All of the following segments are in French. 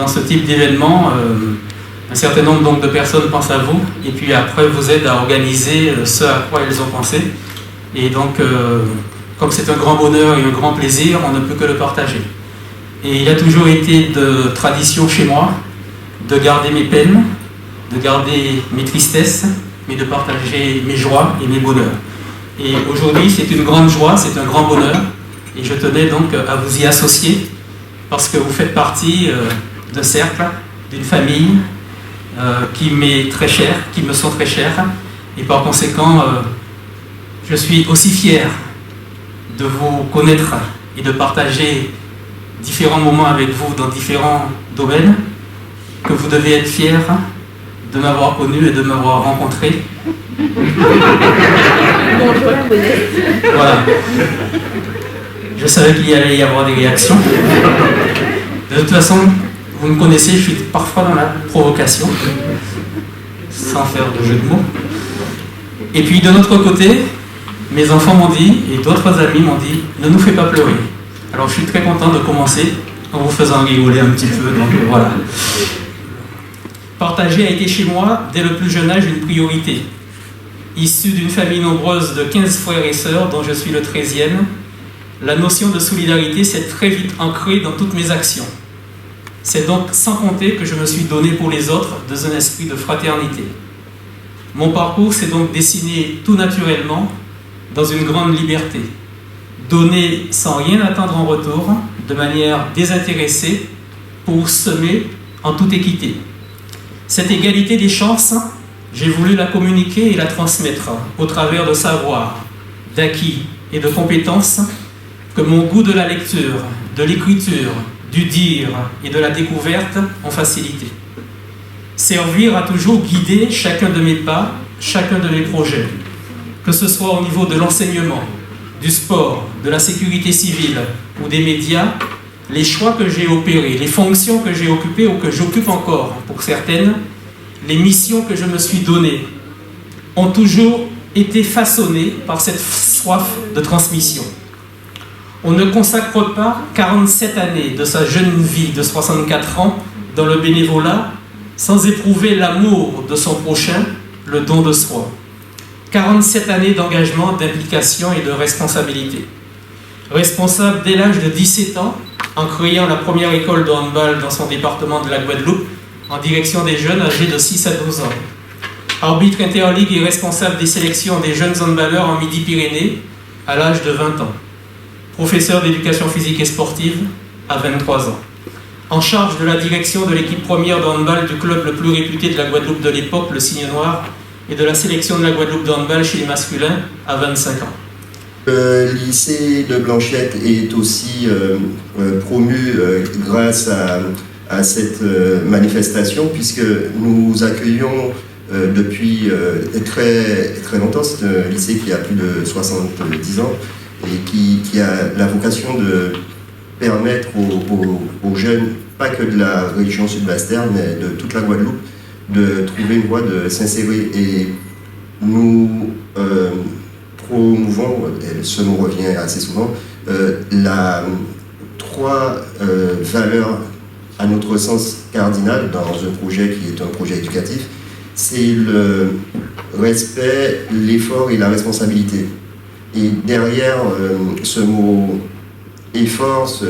dans ce type d'événement, un certain nombre donc, de personnes pensent à vous et puis après vous aident à organiser ce à quoi elles ont pensé. Et donc, comme c'est un grand bonheur et un grand plaisir, on ne peut que le partager. Et il a toujours été de tradition chez moi de garder mes peines, de garder mes tristesses, mais de partager mes joies et mes bonheurs. Et aujourd'hui, c'est une grande joie, c'est un grand bonheur. Et je tenais donc à vous y associer parce que vous faites partie d'un cercle, d'une famille qui m'est très chère, qui me sont très chères. Et par conséquent, je suis aussi fier de vous connaître et de partager différents moments avec vous dans différents domaines, que vous devez être fiers de m'avoir connu et de m'avoir rencontré. Bonjour, voilà. Je savais qu'il y allait y avoir des réactions. De toute façon, vous me connaissez, je suis parfois dans la provocation, sans faire de jeu de mots. Et puis de notre côté, mes enfants m'ont dit, et d'autres amis m'ont dit, ne nous fais pas pleurer. Alors je suis très content de commencer en vous faisant rigoler un petit peu, donc voilà. Partager a été chez moi, dès le plus jeune âge, une priorité. Issu d'une famille nombreuse de 15 frères et sœurs, dont je suis le 13e, la notion de solidarité s'est très vite ancrée dans toutes mes actions. C'est donc sans compter que je me suis donné pour les autres dans un esprit de fraternité. Mon parcours s'est donc dessiné tout naturellement dans une grande liberté. Donner sans rien attendre en retour, de manière désintéressée, pour semer en toute équité. Cette égalité des chances, j'ai voulu la communiquer et la transmettre au travers de savoirs, d'acquis et de compétences que mon goût de la lecture, de l'écriture, du dire et de la découverte ont facilité. Servir a toujours guidé chacun de mes pas, chacun de mes projets, que ce soit au niveau de l'enseignement, du sport, de la sécurité civile ou des médias. Les choix que j'ai opérés, les fonctions que j'ai occupées ou que j'occupe encore pour certaines, les missions que je me suis données ont toujours été façonnées par cette soif de transmission. On ne consacre pas 47 années de sa jeune vie de 64 ans dans le bénévolat sans éprouver l'amour de son prochain, le don de soi. 47 années d'engagement, d'implication et de responsabilité. Responsable dès l'âge de 17 ans, en créant la première école de handball dans son département de la Guadeloupe, en direction des jeunes âgés de 6 à 12 ans. Arbitre interligue et responsable des sélections des jeunes handballeurs en Midi-Pyrénées à l'âge de 20 ans. Professeur d'éducation physique et sportive à 23 ans. En charge de la direction de l'équipe première de handball du club le plus réputé de la Guadeloupe de l'époque, le Cygne Noir, et de la sélection de la Guadeloupe de handball chez les masculins à 25 ans. Le lycée de Blanchette est aussi promu grâce à cette manifestation, puisque nous accueillons depuis très, très longtemps. C'est un lycée qui a plus de 70 ans et qui a la vocation de permettre aux jeunes, pas que de la région sud-Basse-Terre, mais de toute la Guadeloupe, de trouver une voie de s'insérer. Et nous promouvons, et ce mot revient assez souvent, trois valeurs à notre sens cardinales dans un projet qui est un projet éducatif. C'est le respect, l'effort et la responsabilité. Et derrière ce mot effort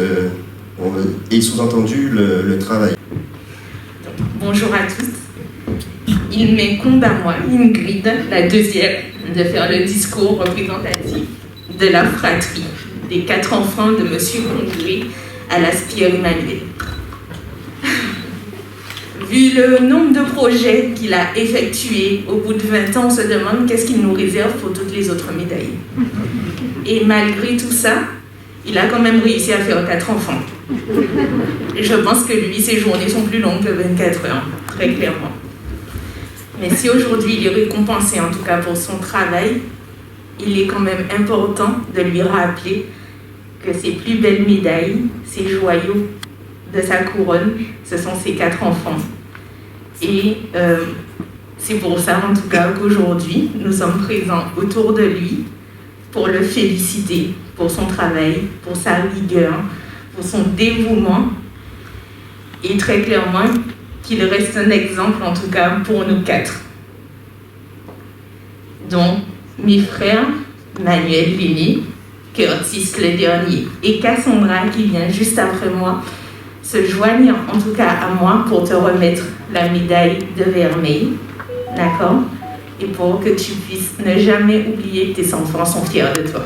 est sous-entendu le travail. Bonjour à tous. Il m'incombe à moi, Ingrid, la deuxième, de faire le discours représentatif de la fratrie des 4 enfants de M. Congré à la Spire Emmanuel. Vu le nombre de projets qu'il a effectués au bout de 20 ans, on se demande qu'est-ce qu'il nous réserve pour toutes les autres médailles. Et malgré tout ça, il a quand même réussi à faire 4 enfants. Je pense que lui, ses journées sont plus longues que 24 heures, très clairement. Mais si aujourd'hui il est récompensé, en tout cas pour son travail, il est quand même important de lui rappeler que ses plus belles médailles, ses joyaux de sa couronne, ce sont ses 4 enfants. Et c'est pour ça, en tout cas, qu'aujourd'hui, nous sommes présents autour de lui pour le féliciter pour son travail, pour sa rigueur, pour son dévouement et très clairement qu'il reste un exemple, en tout cas pour nous 4. Donc, mes frères, Manuel, l'aîné, Curtis, le dernier, et Cassandra, qui vient juste après moi, se joignent en tout cas à moi pour te remettre la médaille de vermeil, d'accord? Et pour que tu puisses ne jamais oublier que tes enfants sont fiers de toi.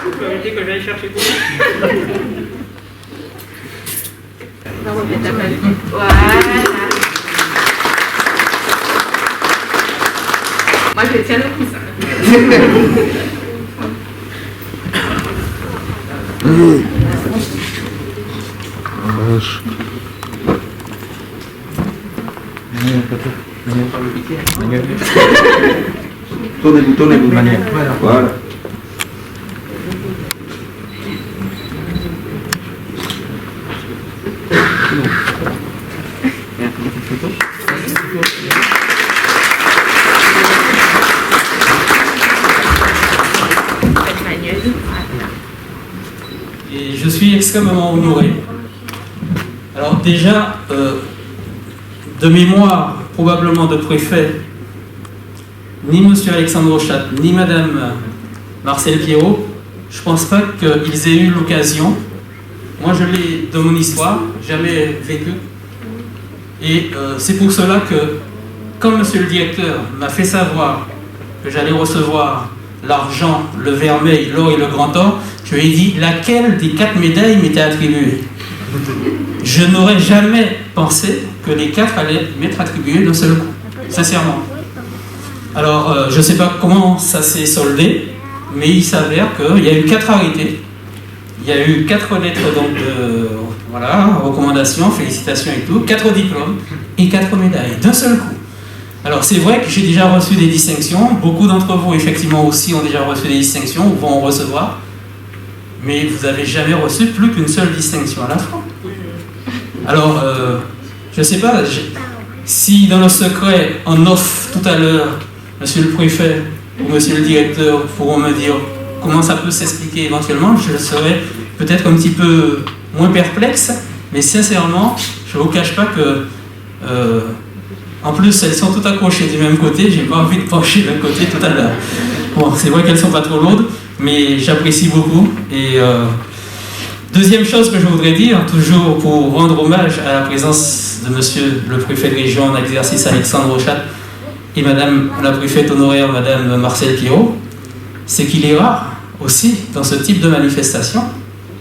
Vous permettez que j'aille chercher pour Voilà. Moi, je tiens le coussin. Tournez-vous, Manuel. Voilà. Et je suis extrêmement honoré. Alors déjà, de mémoire, probablement de préfet, ni M. Alexandre Rochat, ni Mme Marcel Pierrot, je ne pense pas qu'ils aient eu l'occasion. Moi, je l'ai de mon histoire, jamais vécu. Et c'est pour cela que, quand M. le directeur m'a fait savoir que j'allais recevoir l'argent, le vermeil, l'or et le grand or, je lui ai dit laquelle des 4 médailles m'était attribuée. Je n'aurais jamais pensé que les 4 allaient m'être attribués d'un seul coup, sincèrement. Alors, je ne sais pas comment ça s'est soldé, mais il s'avère qu'il y a eu 4 arrêtés, il y a eu 4 lettres donc, de recommandations, félicitations et tout, 4 diplômes et 4 médailles, d'un seul coup. Alors c'est vrai que j'ai déjà reçu des distinctions, beaucoup d'entre vous effectivement aussi ont déjà reçu des distinctions ou vont en recevoir, mais vous n'avez jamais reçu plus qu'une seule distinction à la fois. Alors, je ne sais pas, si dans le secret, en off tout à l'heure, monsieur le préfet ou monsieur le directeur pourront me dire comment ça peut s'expliquer éventuellement, je serai peut-être un petit peu moins perplexe, mais sincèrement, je ne vous cache pas que... en plus, elles sont toutes accrochées du même côté, j'ai pas envie de pencher d'un côté tout à l'heure. Bon, c'est vrai qu'elles sont pas trop lourdes, mais j'apprécie beaucoup. Et deuxième chose que je voudrais dire, toujours pour rendre hommage à la présence de monsieur le préfet de région en exercice Alexandre Rochat et madame la préfète honoraire, madame Marcel Pierrot, c'est qu'il est rare aussi dans ce type de manifestation.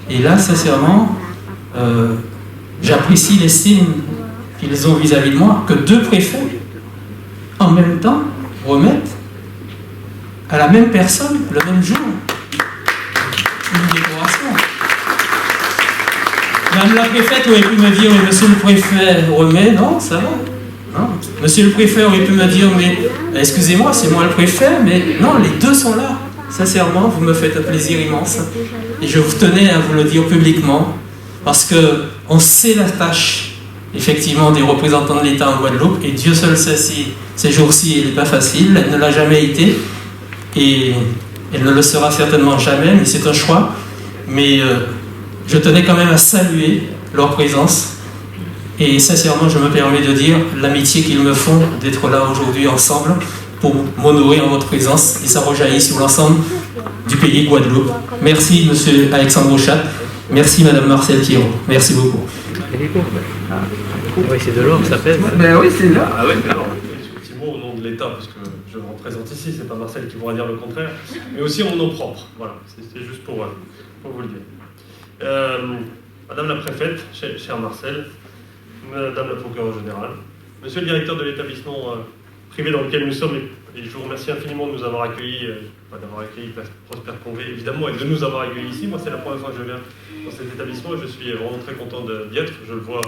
Et là, sincèrement, j'apprécie l'estime qu'ils ont vis-à-vis de moi, que 2 préfets, en même temps, remettent à la même personne, le même jour, une décoration. Madame la préfète aurait pu me dire, mais monsieur le préfet remet, non, ça va. Non. Monsieur le préfet aurait pu me dire, mais excusez-moi, c'est moi le préfet, mais non, les 2 sont là. Sincèrement, vous me faites un plaisir immense. Et je vous tenais à vous le dire publiquement, parce qu'on sait la tâche effectivement des représentants de l'État en Guadeloupe, et Dieu seul sait si ces jours-ci elle n'est pas facile, elle ne l'a jamais été, et elle ne le sera certainement jamais, mais c'est un choix. Mais je tenais quand même à saluer leur présence, et sincèrement je me permets de dire l'amitié qu'ils me font d'être là aujourd'hui ensemble pour m'honorer en votre présence, et ça rejaillit sur l'ensemble du pays Guadeloupe. Merci monsieur Alexandre Rochat, merci madame Marcel Pierrot, merci beaucoup. Oui, c'est de l'or, ça pèse. Ben oui, c'est là. Ah ouais, alors, effectivement, au nom de l'État, parce que je me représente ici, c'est pas Marcel qui pourra dire le contraire, mais aussi en mon nom propre. Voilà, c'est juste pour vous le dire. Madame la préfète, chère Marcel, Madame la procureure générale, Monsieur le directeur de l'établissement privé dans lequel nous sommes, et je vous remercie infiniment de nous avoir accueillis, Prosper Congrès, évidemment, et de nous avoir accueillis ici. Moi, c'est la première fois que je viens dans cet établissement, et je suis vraiment très content d'y être. Je le vois,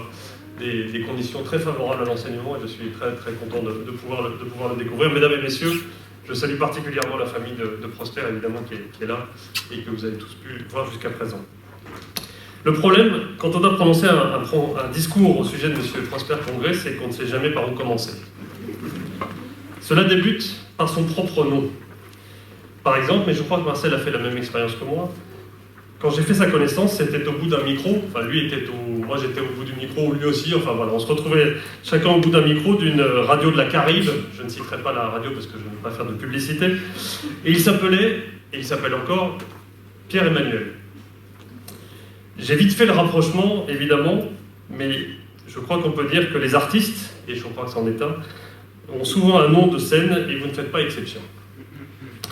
des conditions très favorables à l'enseignement, et je suis très très content de pouvoir le découvrir. Mesdames et messieurs, je salue particulièrement la famille de Prosper, évidemment, qui est là, et que vous avez tous pu voir jusqu'à présent. Le problème, quand on doit prononcer un discours au sujet de M. Prosper Congrès, c'est qu'on ne sait jamais par où commencer. Cela débute par son propre nom. par exemple, mais je crois que Marcel a fait la même expérience que moi. Quand j'ai fait sa connaissance, c'était au bout d'un micro. Enfin, moi j'étais au bout du micro, lui aussi. Enfin voilà, on se retrouvait chacun au bout d'un micro d'une radio de la Caraïbe. Je ne citerai pas la radio parce que je ne veux pas faire de publicité. Et il s'appelait, et il s'appelle encore, Pierre-Emmanuel. J'ai vite fait le rapprochement, évidemment, mais je crois qu'on peut dire que les artistes, et je crois que c'en est un, ont souvent un nom de scène et vous ne faites pas exception.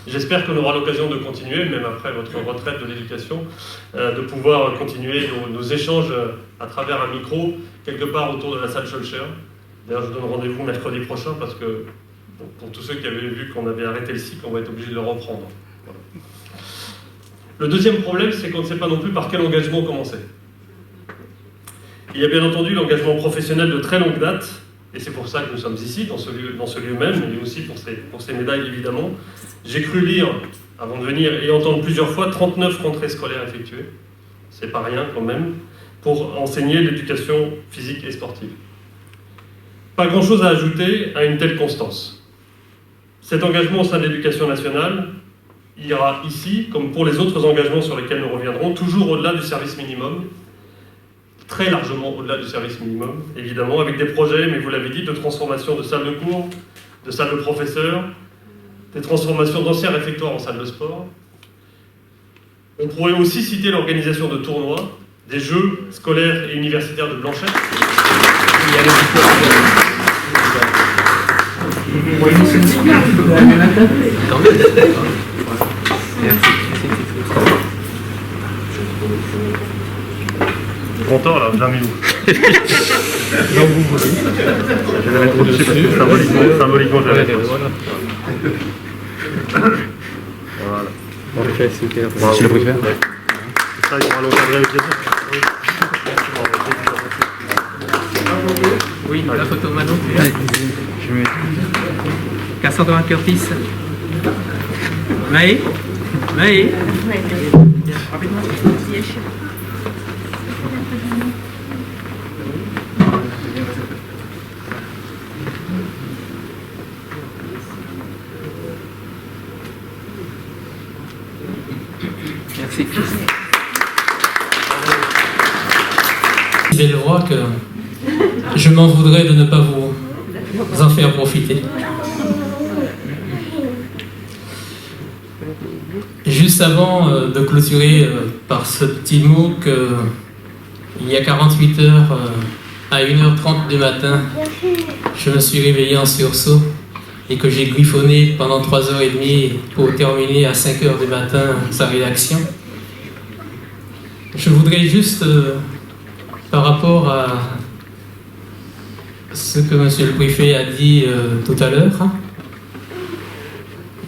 J'espère qu'on aura l'occasion de continuer, même après votre retraite de l'éducation, de pouvoir continuer nos échanges à travers un micro, quelque part autour de la salle Schœlcher. D'ailleurs, je donne rendez-vous mercredi prochain parce que pour tous ceux qui avaient vu qu'on avait arrêté le cycle, on va être obligé de le reprendre. Voilà. Le deuxième problème, c'est qu'on ne sait pas non plus par quel engagement commencer. Il y a bien entendu l'engagement professionnel de très longue date, et c'est pour ça que nous sommes ici, dans ce lieu même, et aussi pour ces médailles, évidemment. J'ai cru lire, avant de venir, et entendre plusieurs fois, 39 rentrées scolaires effectuées. C'est pas rien, quand même, pour enseigner l'éducation physique et sportive. Pas grand-chose à ajouter à une telle constance. Cet engagement au sein de l'éducation nationale ira ici, comme pour les autres engagements sur lesquels nous reviendrons, toujours au-delà du service minimum, très largement au-delà du service minimum, évidemment, avec des projets, mais vous l'avez dit, de transformation de salles de cours, de salles de professeurs, des transformations d'anciens réfectoires en salles de sport. On pourrait aussi citer l'organisation de tournois, des jeux scolaires et universitaires de Blanchette. Content là, 20 minutes. J'avais trop dessus parce que symboliquement j'avais trop. Voilà. On le fait, super. Bravo. Tu le préfères? Ça, ils vont l'encadrer avec les Oui, la photo Manon. Je mets. Cassandra Curtis. Maë. Maë. Merci. Je vois que je m'en voudrais de ne pas vous en faire profiter. Juste avant de clôturer par ce petit mot qu'il y a 48 heures à 1h30 du matin, je me suis réveillé en sursaut et que j'ai griffonné pendant 3h30 pour terminer à 5h du matin sa rédaction. Je voudrais juste, par rapport à ce que monsieur le préfet a dit tout à l'heure,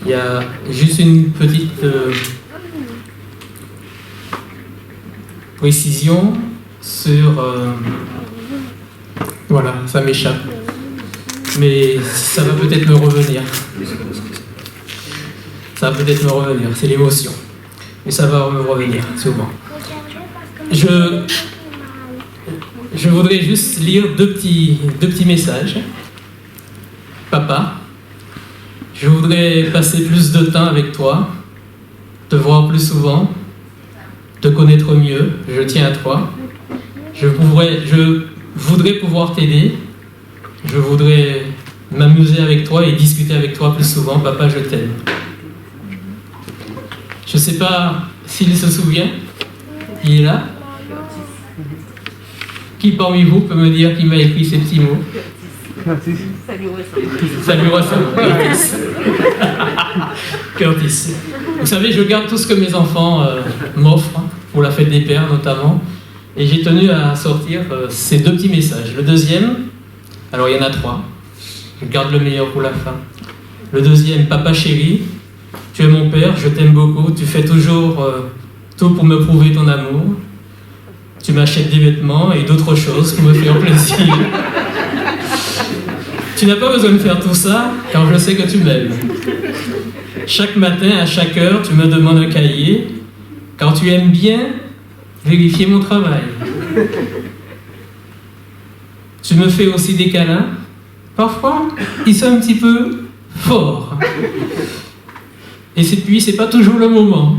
il y a juste une petite précision sur... voilà, ça m'échappe. Mais ça va peut-être me revenir. Ça va peut-être me revenir, c'est l'émotion. Mais ça va me revenir, souvent. Je voudrais juste lire deux petits messages. Papa, je voudrais passer plus de temps avec toi, te voir plus souvent, te connaître mieux, je tiens à toi. Je voudrais pouvoir t'aider, je voudrais m'amuser avec toi et discuter avec toi plus souvent. Papa, je t'aime. Je ne sais pas s'il se souvient, il est là. Qui parmi vous peut me dire qui m'a écrit ces petits mots? Ça lui ressemble. Curtis. Curtis. Vous savez, je garde tout ce que mes enfants m'offrent, pour la fête des pères notamment, et j'ai tenu à sortir ces deux petits messages. Le deuxième, alors il y en a 3, je garde le meilleur pour la fin. Le deuxième, papa chéri, tu es mon père, je t'aime beaucoup, tu fais toujours tout pour me prouver ton amour. Tu m'achètes des vêtements et d'autres choses pour me faire plaisir. Tu n'as pas besoin de faire tout ça, car je sais que tu m'aimes. Chaque matin, à chaque heure, tu me demandes un cahier, car tu aimes bien vérifier mon travail. Tu me fais aussi des câlins. Parfois, ils sont un petit peu forts. Et puis, c'est pas toujours le moment.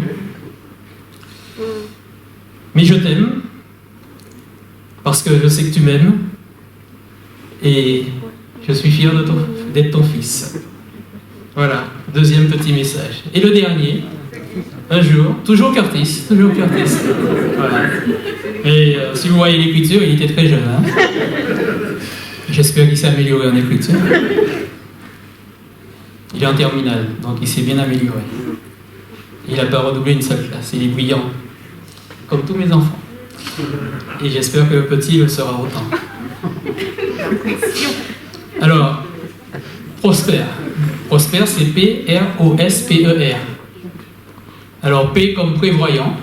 Mais je t'aime, parce que je sais que tu m'aimes, et je suis fier d'être ton fils. Voilà, deuxième petit message. Et le dernier, un jour, toujours Curtis. Voilà. Et si vous voyez l'écriture, il était très jeune. Hein. J'espère qu'il s'est amélioré en écriture. Il est en terminale, donc il s'est bien amélioré. Il n'a pas redoublé une seule classe, il est brillant, comme tous mes enfants. Et j'espère que le petit le sera autant. Alors, Prosper. Prosper, c'est P-R-O-S-P-E-R. Alors, P comme prévoyant,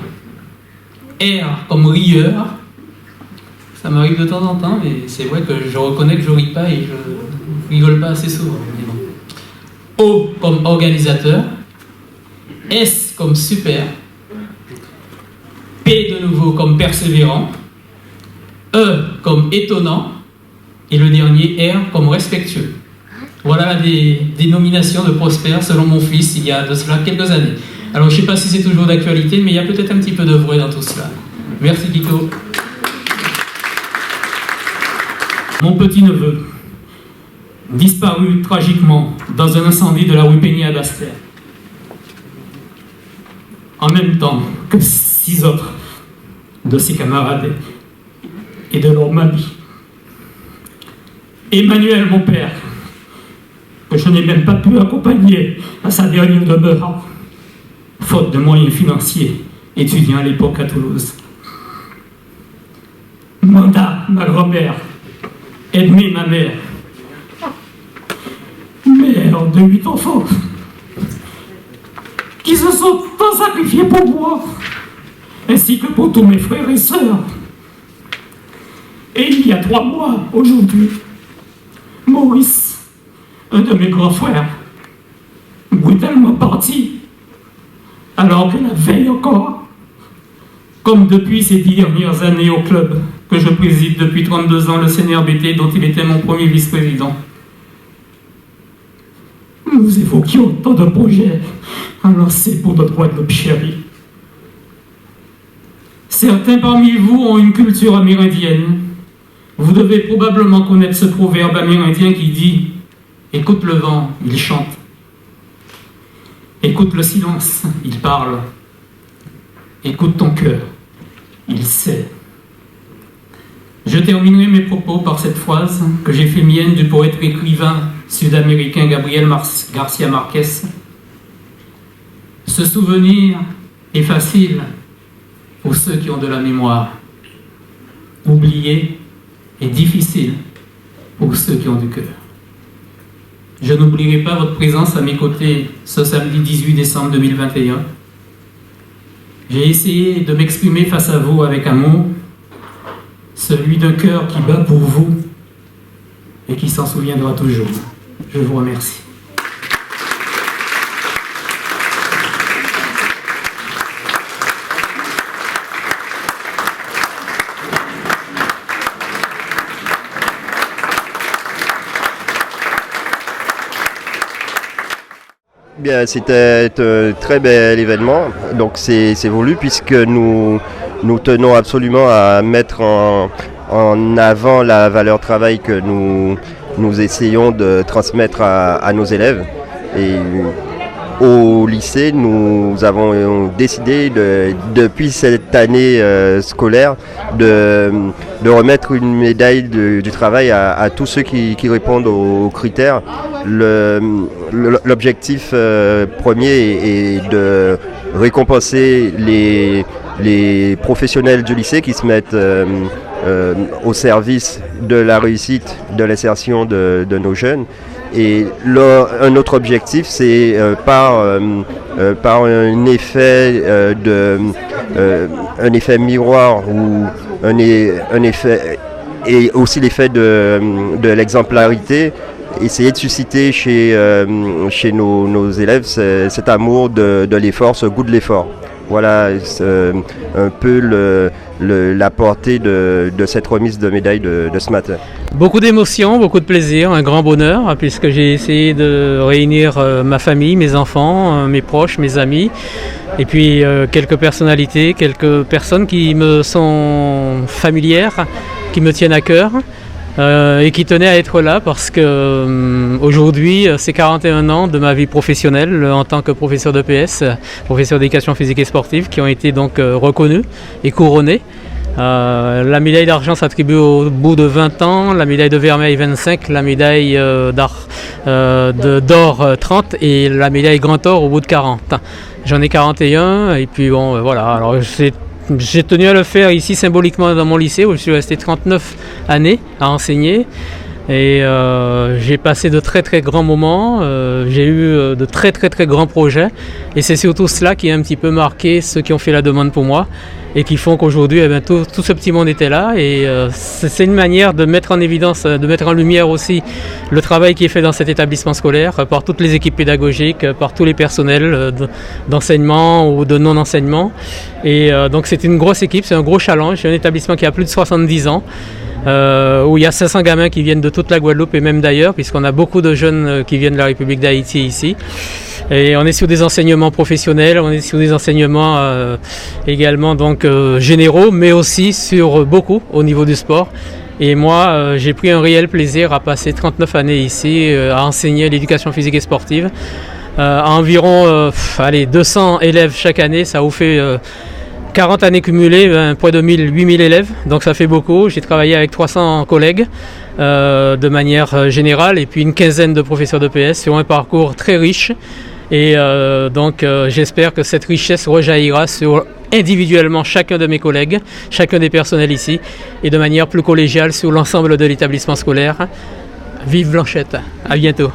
R comme rieur. Ça m'arrive de temps en temps, mais c'est vrai que je reconnais que je ris pas et je rigole pas assez souvent. O comme organisateur, S comme super, P de nouveau comme persévérant, E comme étonnant, et le dernier R comme respectueux. Voilà des dénominations de Prosper selon mon fils il y a de cela quelques années. Alors je ne sais pas si c'est toujours d'actualité, mais il y a peut-être un petit peu de vrai dans tout cela. Merci Kiko. Mon petit-neveu, disparu tragiquement dans un incendie de la rue Peigné à Basse-Terre. En même temps que 6 autres de ses camarades et de leur mamie. Emmanuel, mon père, que je n'ai même pas pu accompagner à sa dernière demeure, faute de moyens financiers, étudiant à l'époque à Toulouse. Manda, ma grand-mère, Edmé, ma mère, mère de 8 enfants, qui se sont tant sacrifiés pour moi, ainsi que pour tous mes frères et sœurs. Et il y a 3 mois, aujourd'hui, Maurice, un de mes grands frères, brutalement parti, alors que la veille encore, comme depuis ces 10 dernières années au club, que je préside depuis 32 ans, le CNRBT, dont il était mon premier vice-président. Nous évoquions tant de projets à lancer pour notre Guadeloupe chérie. Certains parmi vous ont une culture amérindienne. Vous devez probablement connaître ce proverbe amérindien qui dit « Écoute le vent, il chante. Écoute le silence, il parle. Écoute ton cœur, il sait. » Je terminerai mes propos par cette phrase que j'ai fait mienne du poète écrivain sud-américain Gabriel Garcia Marquez. Se souvenir est facile pour ceux qui ont de la mémoire. Oublier est difficile pour ceux qui ont du cœur. Je n'oublierai pas votre présence à mes côtés ce samedi 18 décembre 2021. J'ai essayé de m'exprimer face à vous avec amour, celui d'un cœur qui bat pour vous et qui s'en souviendra toujours. Je vous remercie. Bien, c'était un très bel événement, donc c'est voulu puisque nous tenons absolument à mettre en avant la valeur travail que nous essayons de transmettre à nos élèves. Et au lycée, nous avons décidé depuis cette année scolaire de remettre une médaille du travail à tous ceux qui répondent aux critères. L'objectif premier est de récompenser les professionnels du lycée qui se mettent au service de la réussite, de l'insertion de nos jeunes. Et là, un autre objectif, c'est par un effet un effet miroir ou un effet, et aussi l'effet de l'exemplarité, essayer de susciter chez nos élèves cet amour de l'effort, ce goût de l'effort. voilà un peu la portée de cette remise de médaille de ce matin. Beaucoup d'émotions, beaucoup de plaisir, un grand bonheur, puisque j'ai essayé de réunir ma famille, mes enfants, mes proches, mes amis, et puis quelques personnalités, quelques personnes qui me sont familières, qui me tiennent à cœur. Et qui tenaient à être là parce que aujourd'hui, c'est 41 ans de ma vie professionnelle en tant que professeur d'EPS, professeur d'éducation physique et sportive, qui ont été donc reconnus et couronnés. La médaille d'argent s'attribue au bout de 20 ans, la médaille de vermeil 25, la médaille d'or 30 et la médaille grand or au bout de 40. J'en ai 41 et puis bon, voilà. Alors j'ai tenu à le faire ici symboliquement dans mon lycée où je suis resté 39 années à enseigner et j'ai passé de très très grands moments, j'ai eu de très très très grands projets et c'est surtout cela qui a un petit peu marqué ceux qui ont fait la demande pour moi et qui font qu'aujourd'hui tout ce petit monde était là et c'est une manière de mettre en évidence, de mettre en lumière aussi le travail qui est fait dans cet établissement scolaire par toutes les équipes pédagogiques, par tous les personnels d'enseignement ou de non-enseignement et donc c'est une grosse équipe, c'est un gros challenge, c'est un établissement qui a plus de 70 ans où il y a 500 gamins qui viennent de toute la Guadeloupe et même d'ailleurs puisqu'on a beaucoup de jeunes qui viennent de la République d'Haïti ici. Et on est sur des enseignements professionnels, on est sur des enseignements également donc généraux, mais aussi sur beaucoup au niveau du sport. Et moi, j'ai pris un réel plaisir à passer 39 années ici, à enseigner l'éducation physique et sportive. À environ 200 élèves chaque année, ça vous fait 40 années cumulées, près de 8000 élèves, donc ça fait beaucoup. J'ai travaillé avec 300 collègues de manière générale et puis une quinzaine de professeurs d'EPS sur un parcours très riche. Et donc j'espère que cette richesse rejaillira sur individuellement chacun de mes collègues, chacun des personnels ici, et de manière plus collégiale sur l'ensemble de l'établissement scolaire. Vive Blanchette, à bientôt.